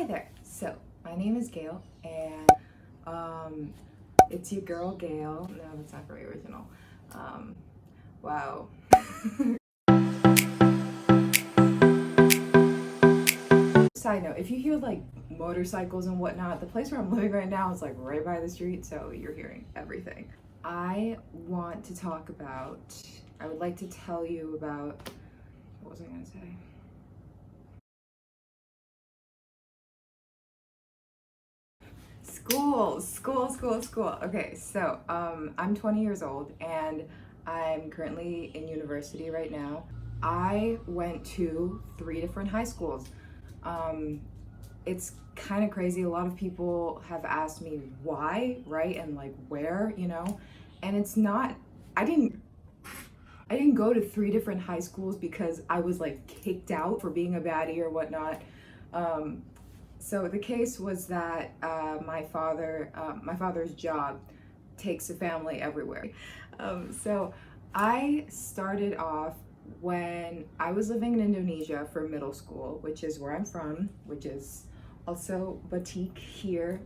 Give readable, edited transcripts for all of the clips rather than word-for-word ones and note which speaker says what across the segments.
Speaker 1: Hi there. So my name is Gail, and it's your girl Gail. No, that's not very original. Wow. Side note: if you hear like motorcycles and whatnot, the place where I'm living right now is like right by the street, so you're hearing everything. I want to talk about. I would like to tell you about. What was I gonna say? School. Okay, so I'm 20 years old and I'm currently in university right now. I went to 3 different high schools. It's kind of crazy. A lot of people have asked me why, right? And like where, and it's not, I didn't go to 3 different high schools because I was like kicked out for being a baddie or whatnot. So the case was that my father's job takes a family everywhere. So I started off when I was living in Indonesia for middle school, which is where I'm from, which is also Batik here.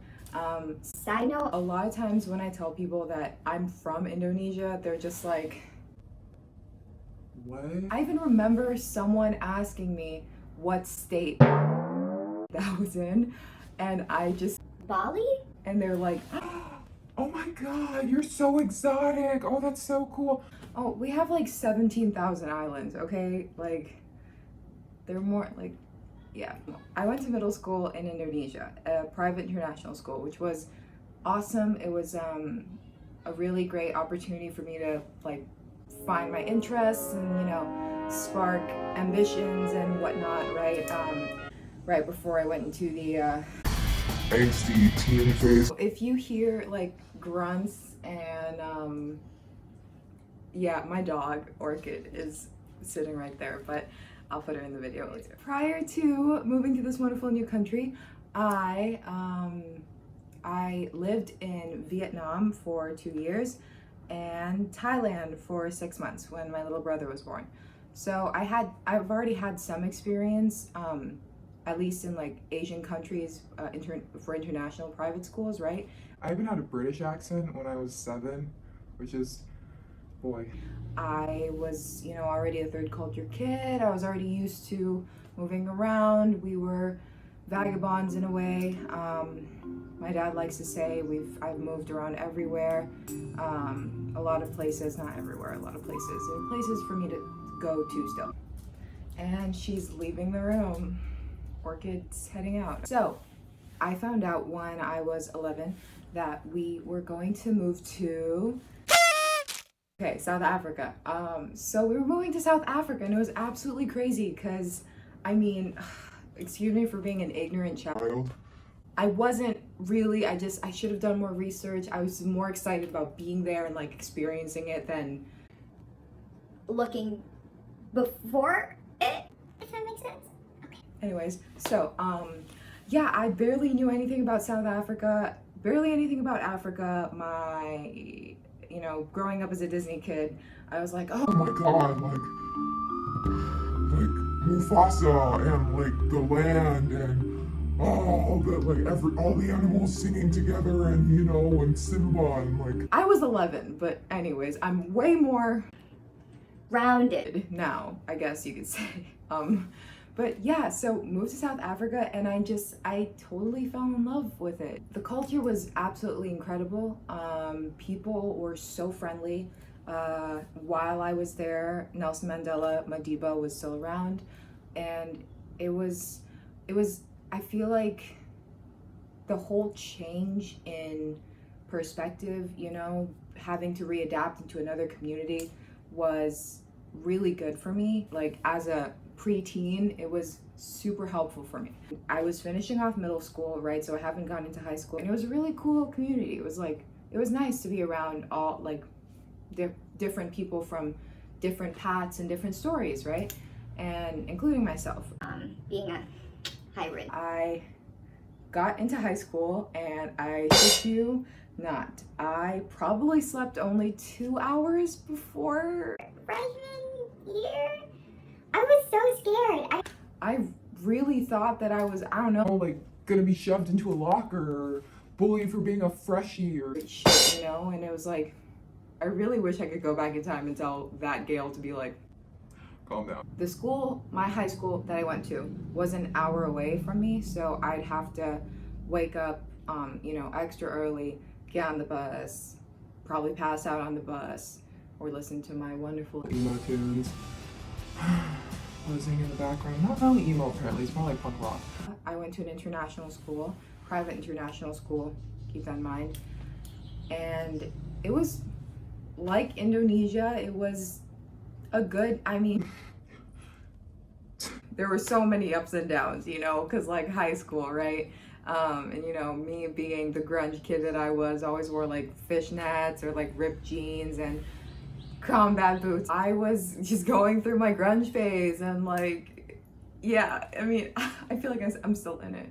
Speaker 1: Side note, a lot of times when I tell people that I'm from Indonesia, they're just like, what? I even remember someone asking me what state that was in, and I just, Bali? And they're like,
Speaker 2: oh my god, you're so exotic. Oh, that's so cool.
Speaker 1: Oh, we have like 17,000 islands, okay? Like, they're more like, yeah. I went to middle school in Indonesia, a private international school, which was awesome. It was a really great opportunity for me to like find my interests and spark ambitions and whatnot, right? Right before I went into the
Speaker 2: angsty teen phase.
Speaker 1: If you hear like grunts and yeah, my dog Orchid is sitting right there, but I'll put her in the video later. Prior to moving to this wonderful new country, I lived in Vietnam for 2 years and Thailand for 6 months when my little brother was born. So I've already had some experience, at least in like Asian countries, for international private schools, right?
Speaker 2: I even had a British accent when I was 7, which is, boy.
Speaker 1: I was, already a third culture kid. I was already used to moving around. We were vagabonds in a way. My dad likes to say I've moved around everywhere. A lot of places, not everywhere, a lot of places. There are places for me to go to still. And she's leaving the room. Orchid's heading out. So I found out when I was 11 that we were going to move to South Africa. So we were moving to South Africa, and it was absolutely crazy because, excuse me for being an ignorant child. I wasn't really, I should have done more research. I was more excited about being there and like experiencing it than looking before it, if that makes sense. Okay. Anyways, so, yeah, I barely knew anything about South Africa, barely anything about Africa. Growing up as a Disney kid, I was like,
Speaker 2: oh my god, like Mufasa and like the land and all the animals singing together and Simba and like.
Speaker 1: I was 11, but anyways, I'm way more rounded now, I guess you could say. But yeah, so moved to South Africa and I totally fell in love with it. The culture was absolutely incredible. People were so friendly. While I was there, Nelson Mandela Madiba was still around, and it was, I feel like the whole change in perspective, having to readapt into another community was really good for me. Like as a preteen, it was super helpful for me. I was finishing off middle school, right? So I haven't gone into high school, and it was a really cool community. It was nice to be around all like different people from different paths and different stories, right? And including myself. Being a hybrid. I got into high school and I shit you not, I probably slept only 2 hours before freshman year. I was so scared. I really thought that I was, I don't know,
Speaker 2: Like gonna be shoved into a locker or bullied for being a freshie or
Speaker 1: shit, you know? And it was like, I really wish I could go back in time and tell that Gail to be like,
Speaker 2: calm down.
Speaker 1: the school, my high school that I went to was an hour away from me, so I'd have to wake up, extra early, get on the bus, probably pass out on the bus, or listen to my wonderful
Speaker 2: Emo tunes. Buzzing in the background. Not really emo apparently, it's more like punk rock.
Speaker 1: I went to an international school, private international school, keep that in mind. And it was like Indonesia, it was a good, there were so many ups and downs, because like high school, right? Me being the grunge kid that I was, always wore like fishnets or like ripped jeans and combat boots. I was just going through my grunge phase and like, yeah, I feel like I'm still in it,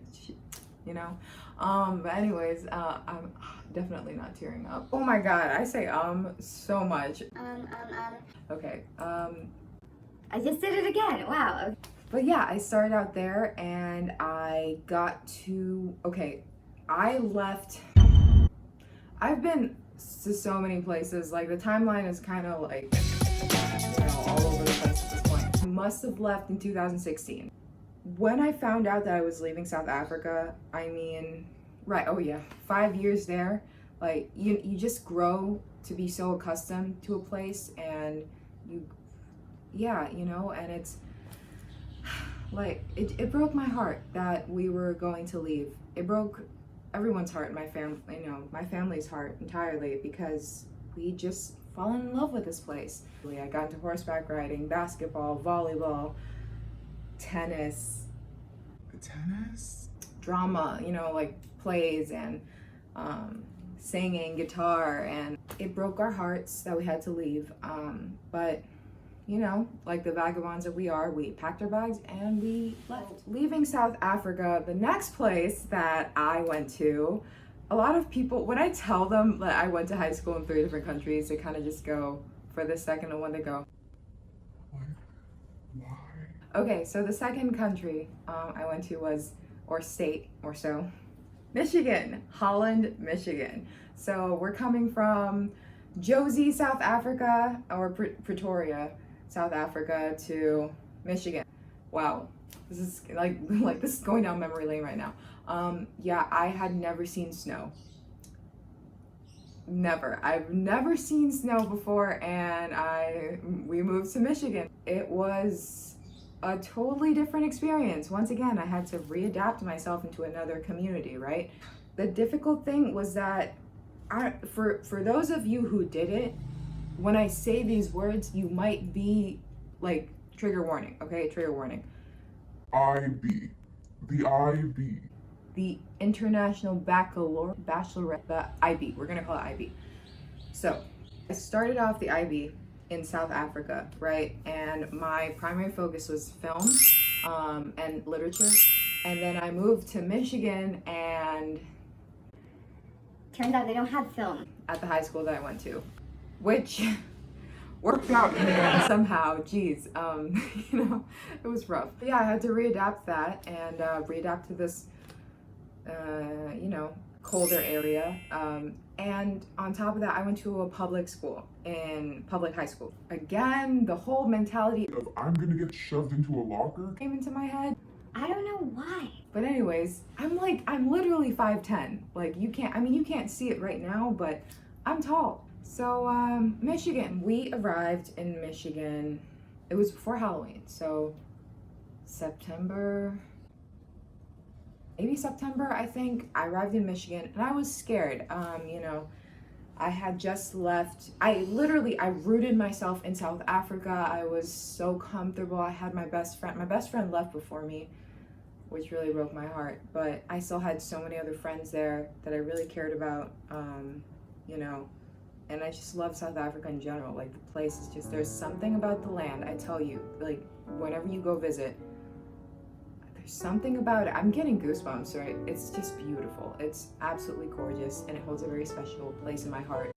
Speaker 1: But anyways, I'm definitely not tearing up. Oh my God, I say so much. Okay,
Speaker 3: I just did it again, wow.
Speaker 1: But yeah, I started out there and I got to, I left, I've been to so many places, like the timeline is kind of like, all over the place at this point. I must have left in 2016. When I found out that I was leaving South Africa, 5 years there, like you just grow to be so accustomed to a place and and it's, like it broke my heart that we were going to leave. It broke everyone's heart, my family's heart entirely, because we just fallen in love with this place. I got into horseback riding, basketball, volleyball, tennis, drama, like plays and singing, guitar, and it broke our hearts that we had to leave. But like the vagabonds that we are, we packed our bags and we left. Leaving South Africa, the next place that I went to, a lot of people, when I tell them that I went to high school in 3 different countries, they kind of just go for the second one, they go,
Speaker 2: What? Why?
Speaker 1: Okay, so the second country I went to was, or state, or so, Michigan, Holland, Michigan. So we're coming from Josie, South Africa, or Pretoria, South Africa, to Michigan. Wow, this is like this is going down memory lane right now. I had never seen snow. I've never seen snow before, and we moved to Michigan. It was a totally different experience. Once again, I had to readapt myself into another community, right? The difficult thing was that for those of you who did it, when I say these words, you might be like, trigger warning, okay? Trigger warning.
Speaker 2: IB. The IB.
Speaker 1: The International Bachelorette, the IB. We're gonna call it IB. So, I started off the IB in South Africa, right? And my primary focus was film and literature. And then I moved to Michigan, and
Speaker 3: Turns out they don't have film.
Speaker 1: at the high school that I went to, which worked out in the end somehow. Geez, it was rough. But yeah, I had to readapt that and readapt to this, colder area. And on top of that, I went to a public school, public high school. Again, the whole mentality
Speaker 2: Of I'm gonna get shoved into a locker?
Speaker 1: came into my head.
Speaker 3: I don't know why.
Speaker 1: But anyways, I'm literally 5'10". Like you can't see it right now, but I'm tall. So Michigan, we arrived in Michigan. It was before Halloween, so maybe September, I think. I arrived in Michigan and I was scared. I had just left. I rooted myself in South Africa. I was so comfortable. I had my best friend. My best friend left before me, which really broke my heart. But I still had so many other friends there that I really cared about, and I just love South Africa in general. Like, the place is just, there's something about the land, I tell you, like, whenever you go visit, there's something about it. I'm getting goosebumps, right? It's just beautiful. It's absolutely gorgeous, and it holds a very special place in my heart.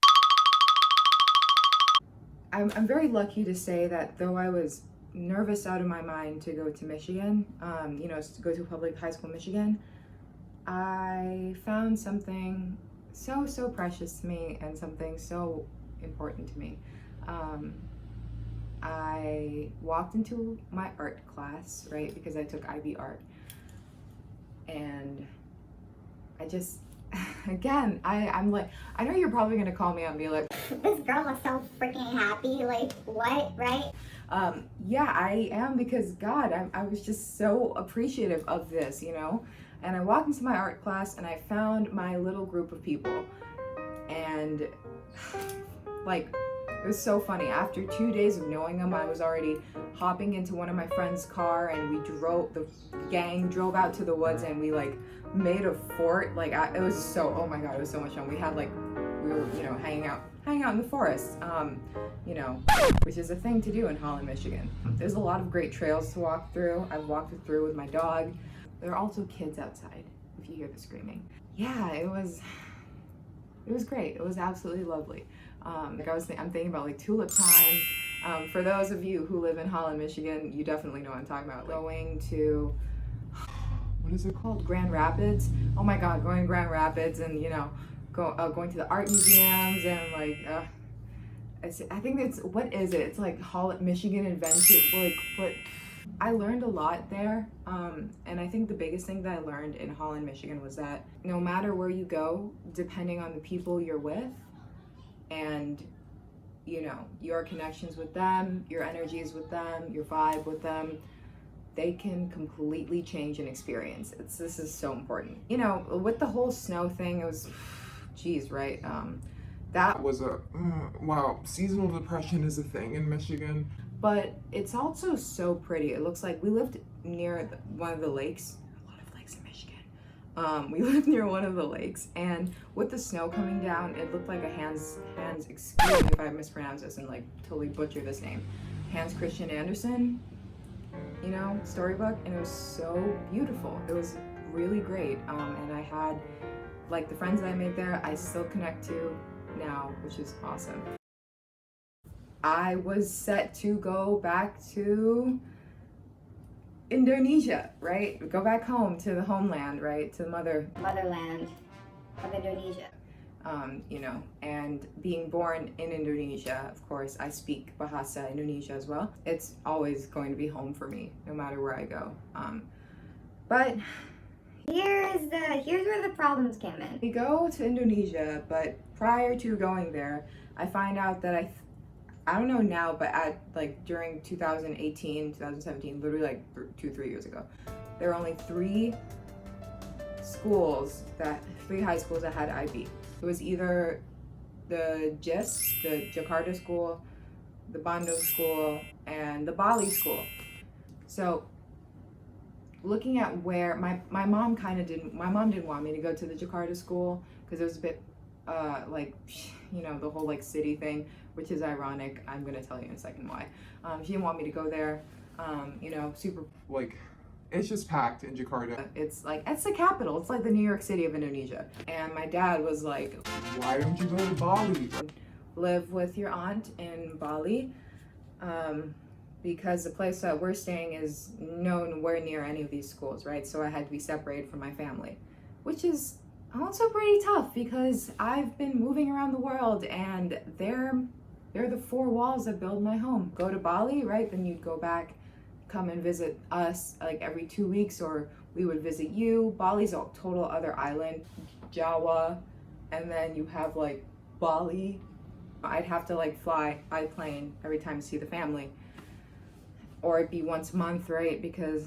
Speaker 1: I'm very lucky to say that though I was nervous out of my mind to go to Michigan, to go to a public high school in Michigan, I found something so precious to me and something so important to me. I walked into my art class, right, because I took IB art, and I just, again, I'm like, I know you're probably gonna call me out and be like,
Speaker 3: This girl was so freaking happy. Like, what, right?
Speaker 1: yeah, I am, because God, I was just so appreciative of this, you know? And I walked into my art class and I found my little group of people, and like, it was so funny. After 2 days of knowing them, I was already hopping into one of my friend's car, and the gang drove out to the woods, and we like made a fort. Like, it was so, oh my God, it was so much fun. We were, you know, hanging out in the forest, you know, which is a thing to do in Holland, Michigan. There's a lot of great trails to walk through. I've walked it through with my dog. There are also kids outside, if you hear the screaming. Yeah, it was great. It was absolutely lovely. I'm thinking about like tulip time. For those of you who live in Holland, Michigan, you definitely know what I'm talking about. Going to, what is it called? Grand Rapids. Oh my God, going to Grand Rapids, and you know, going to the art museums, and like, I think what is it? It's like Holland, Michigan Adventure. Like, what? I learned a lot there, and I think the biggest thing that I learned in Holland, Michigan was that no matter where you go, depending on the people you're with, and you know, your connections with them, your energies with them, your vibe with them, they can completely change an experience. This is so important. You know, with the whole snow thing, it was, geez, right? That
Speaker 2: was wow, seasonal depression is a thing in Michigan.
Speaker 1: But it's also so pretty. It looks like we lived near one of the lakes. A lot of lakes in Michigan. We lived near one of the lakes, and with the snow coming down, it looked like a Hans, excuse me if I mispronounce this and like totally butcher this name, Hans Christian Andersen, you know, storybook, and it was so beautiful. It was really great. And I had, like, the friends that I made there, I still connect to now, which is awesome. I was set to go back to Indonesia, right? Go back home to the homeland, right? To the
Speaker 3: Motherland of Indonesia.
Speaker 1: You know, and being born in Indonesia, of course, I speak Bahasa Indonesia as well. It's always going to be home for me, no matter where I go. But
Speaker 3: here's where the problems came in.
Speaker 1: we go to Indonesia, but prior to going there, I find out that I don't know now, but during 2018, 2017, literally like 2-3 years ago, there were only three high schools that had IB. It was either the JIS, the Jakarta school, the Bandung school, and the Bali school. So looking at where my mom didn't want me to go to the Jakarta school because it was a bit like, you know, the whole like city thing, which is ironic. I'm gonna tell you in a second why. She didn't want me to go there. You know, super
Speaker 2: Like, it's just packed in Jakarta.
Speaker 1: it's the capital. It's like the New York City of Indonesia. And my dad was like,
Speaker 2: Why don't you go to Bali?
Speaker 1: live with your aunt in Bali, because the place that we're staying is nowhere near any of these schools, right? So I had to be separated from my family, which is also pretty tough because I've been moving around the world, and they're the four walls that build my home. Go to Bali, right? Then you'd go back, come and visit us like every 2 weeks, or we would visit you. Bali's a total other island, Jawa, and then you have like Bali. I'd have to like fly by plane every time to see the family, or it'd be once a month, right? Because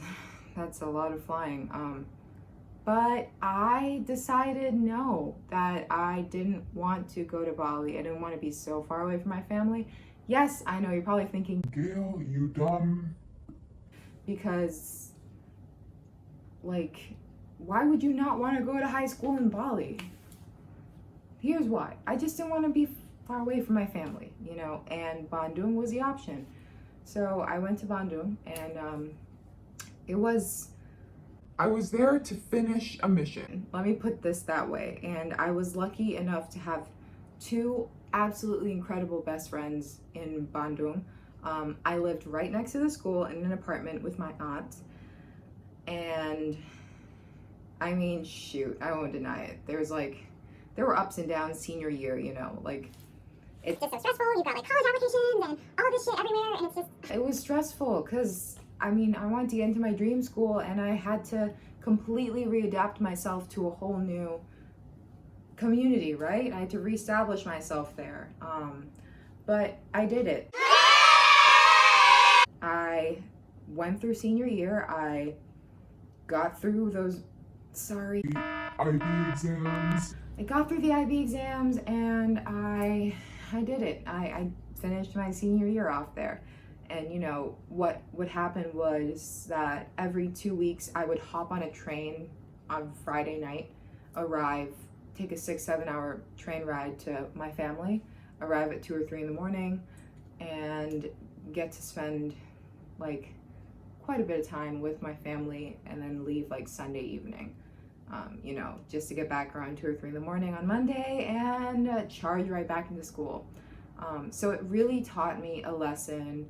Speaker 1: that's a lot of flying. But I decided no, that I didn't want to go to Bali. I didn't want to be so far away from my family. Yes, I know you're probably thinking,
Speaker 2: Gail, you dumb.
Speaker 1: because like, why would you not want to go to high school in Bali? Here's why. I just didn't want to be far away from my family, you know, and Bandung was the option. So I went to Bandung, and
Speaker 2: I was there to finish a mission.
Speaker 1: let me put this that way, and I was lucky enough to have two absolutely incredible best friends in Bandung. I lived right next to the school in an apartment with my aunt, and I mean, shoot, I won't deny it. There were ups and downs senior year, you know, like,
Speaker 4: It's just so stressful. You've got like college applications and all this shit everywhere, and it's just.
Speaker 1: it was stressful because, I mean, I wanted to get into my dream school and I had to completely readapt myself to a whole new community, right? I had to reestablish myself there. But I did it. I went through senior year. I got through those, sorry.
Speaker 2: IB exams.
Speaker 1: I got through the IB exams and I did it. I finished my senior year off there. And you know, what would happen was that every 2 weeks I would hop on a train on Friday night, arrive, take a 6-7 hour train ride to my family, arrive at 2 or 3 in the morning, and get to spend like quite a bit of time with my family and then leave like Sunday evening. You know, just to get back around 2 or 3 in the morning on Monday and charge right back into school. So it really taught me a lesson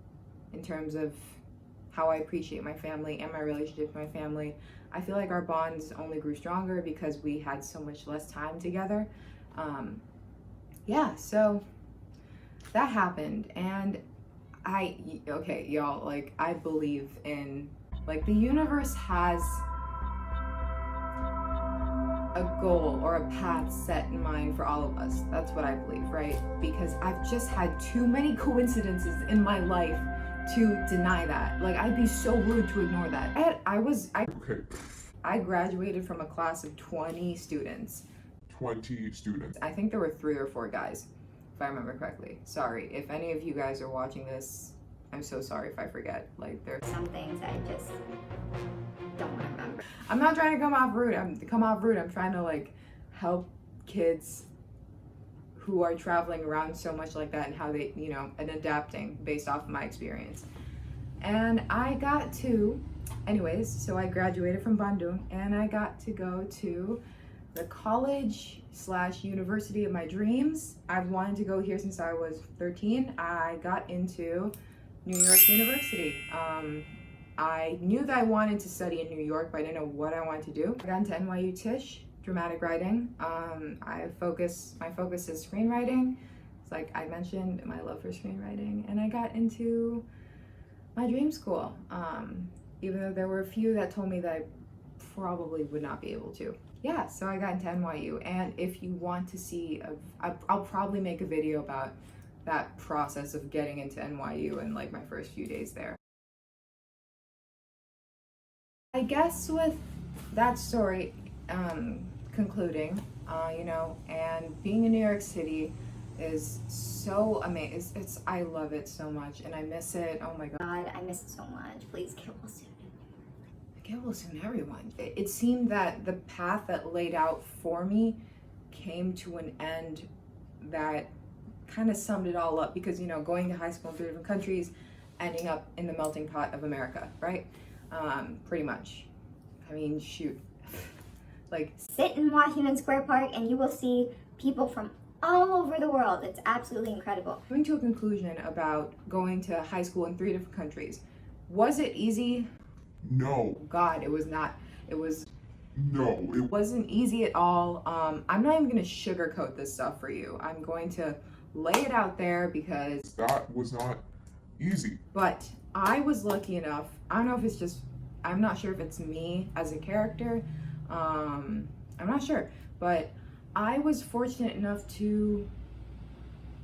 Speaker 1: in terms of how I appreciate my family and my relationship with my family. I feel like our bonds only grew stronger because we had so much less time together. Yeah, so that happened. And okay, y'all, like, I believe in, like, the universe has a goal or a path set in mind for all of us. That's what I believe, right? Because I've just had too many coincidences in my life to deny that. Like, I'd be so rude to ignore that.
Speaker 2: Okay,
Speaker 1: I graduated from a class of 20 students.
Speaker 2: 20 students.
Speaker 1: I think there were 3 or 4 guys, if I remember correctly. Sorry, if any of you guys are watching this, I'm so sorry if I forget. Like, there's
Speaker 3: Some things I just don't remember.
Speaker 1: I'm not trying to come off rude. I'm trying to like help kids who are traveling around so much like that and how they, you know, and adapting based off of my experience. And I got to, anyways, so I graduated from Bandung and I got to go to the college/university of my dreams. I've wanted to go here since I was 13. I got into New York University. I knew that I wanted to study in New York, but I didn't know what I wanted to do. I got into NYU Tisch, dramatic writing. My focus is screenwriting. It's like I mentioned, my love for screenwriting, and I got into my dream school. Even though there were a few that told me that I probably would not be able to. Yeah, so I got into NYU, and if you want to see, I'll probably make a video about that process of getting into NYU and like my first few days there. I guess with that story concluding, you know, and being in New York City is so amazing. I love it so much and I miss it. Oh my God.
Speaker 3: I miss it so much. Please get well soon.
Speaker 1: Get well soon, everyone. It seemed that the path that laid out for me came to an end that kind of summed it all up because, you know, going to high school in 3 different countries, ending up in the melting pot of America, right? Pretty much. I mean, shoot. Like,
Speaker 3: Sit in Washington Square Park and you will see people from all over the world. It's absolutely incredible.
Speaker 1: coming to a conclusion about going to high school in 3 different countries. Was it easy?
Speaker 2: No,
Speaker 1: God, it was not. It
Speaker 2: it
Speaker 1: wasn't easy at all. I'm not even gonna sugarcoat this stuff for you. I'm going to lay it out there because
Speaker 2: that was not easy.
Speaker 1: But I was lucky enough. I don't know if it's just, I'm not sure if it's me as a character. I'm not sure, but I was fortunate enough to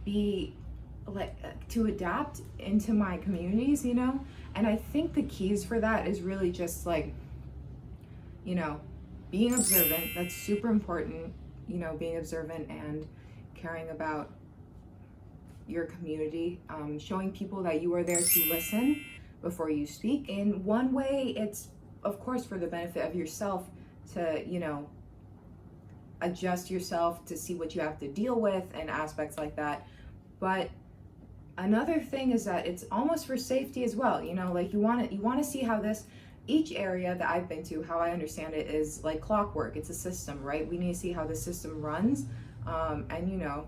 Speaker 1: be like to adapt into my communities, you know? And I think the keys for that is really just like, you know, being observant. That's super important, you know, being observant and caring about your community, showing people that you are there to listen before you speak. In one way, it's of course for the benefit of yourself to, you know, adjust yourself to see what you have to deal with and aspects like that. But another thing is that it's almost for safety as well. You know, like you want to see how each area that I've been to, how I understand it is like clockwork. It's a system, right? We need to see how the system runs, and you know,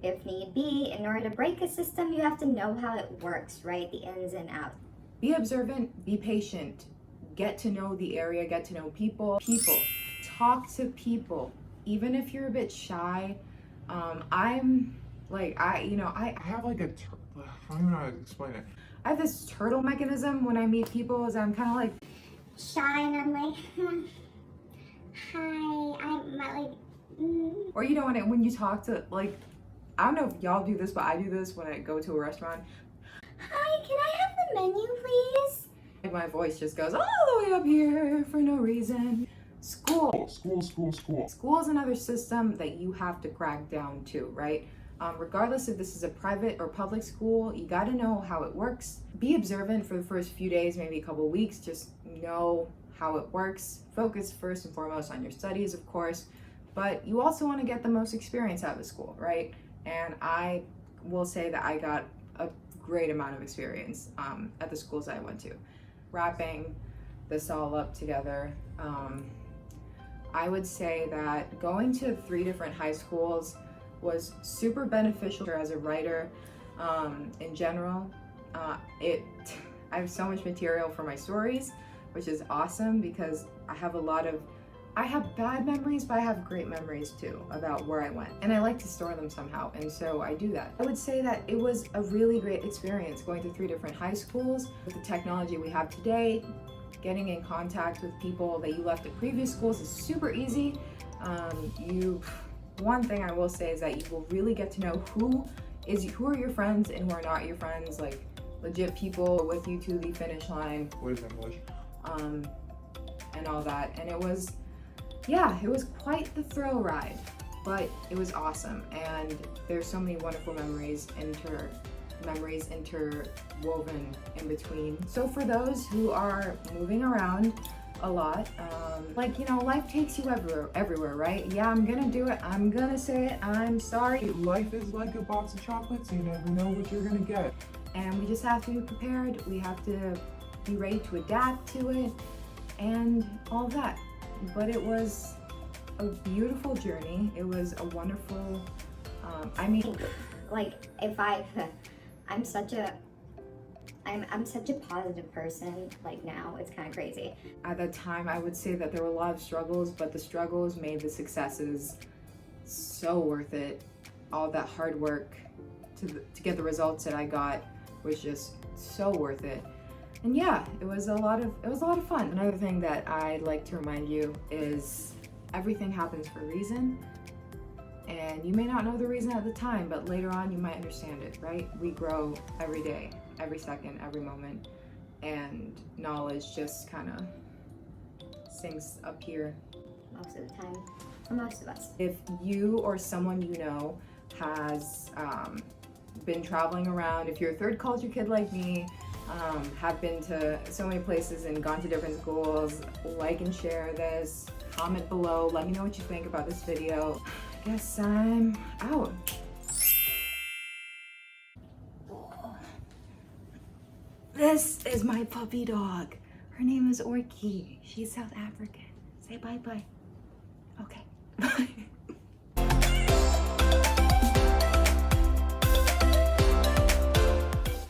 Speaker 3: If need be, in order to break a system, you have to know how it works, right? The ins and outs.
Speaker 1: be observant, be patient, get to know the area, get to know people. Talk to people. Even if you're a bit shy, I'm like, I
Speaker 2: I have like a, I don't know how to explain it.
Speaker 1: I have this turtle mechanism when I meet people, is I'm kind of like,
Speaker 4: Shy, and I'm like, hi, I'm not like,
Speaker 1: or you know, when you talk to, like, I don't know if y'all do this, but I do this when I go to a restaurant.
Speaker 4: hi, can I have the menu, please?
Speaker 1: And my voice just goes all the way up here for no reason. School is another system that you have to crack down to, right? Regardless if this is a private or public school, you got to know how it works. Be observant for the first few days, maybe a couple weeks. Just know how it works. Focus first and foremost on your studies, of course, but you also want to get the most experience out of the school, right? And I will say that I got a great amount of experience at the schools I went to. Wrapping this all up together, I would say that going to 3 different high schools was super beneficial as a writer. In general, I have so much material for my stories, which is awesome because I have bad memories, but I have great memories too about where I went, and I like to store them somehow, and so I do that. I would say that it was a really great experience going to 3 different high schools. With the technology we have today, getting in contact with people that you left at previous schools is super easy. One thing I will say is that you will really get to know who are your friends and who are not your friends, like legit people with you to the finish line.
Speaker 2: What is English?
Speaker 1: And all that. And it was quite the thrill ride, but it was awesome. And there's so many wonderful memories interwoven in between. So for those who are moving around a lot, life takes you everywhere, right? Yeah, I'm gonna do it. I'm gonna say it. I'm sorry.
Speaker 2: Life is like a box of chocolates. You never know what you're gonna get.
Speaker 1: And we just have to be prepared. We have to be ready to adapt to it and all that. But it was a beautiful journey. It was a wonderful,
Speaker 3: Like, I'm such a positive person, like now, it's kind of crazy.
Speaker 1: at that time, I would say that there were a lot of struggles, but the struggles made the successes so worth it. All that hard work to get the results that I got was just so worth it. And yeah, it was a lot of fun. Another thing that I'd like to remind you is everything happens for a reason. And you may not know the reason at the time, but later on you might understand it, right? We grow every day, every second, every moment, and knowledge just kind of sinks up here.
Speaker 3: Most of the time, for most of us.
Speaker 1: If you or someone you know has been traveling around, if you're a third culture kid like me, have been to so many places and gone to different schools, like and share this, comment below, let me know what you think about this video. I guess I'm out. This is my puppy dog. Her name is Orky. She's South African. Say bye-bye. Okay, bye.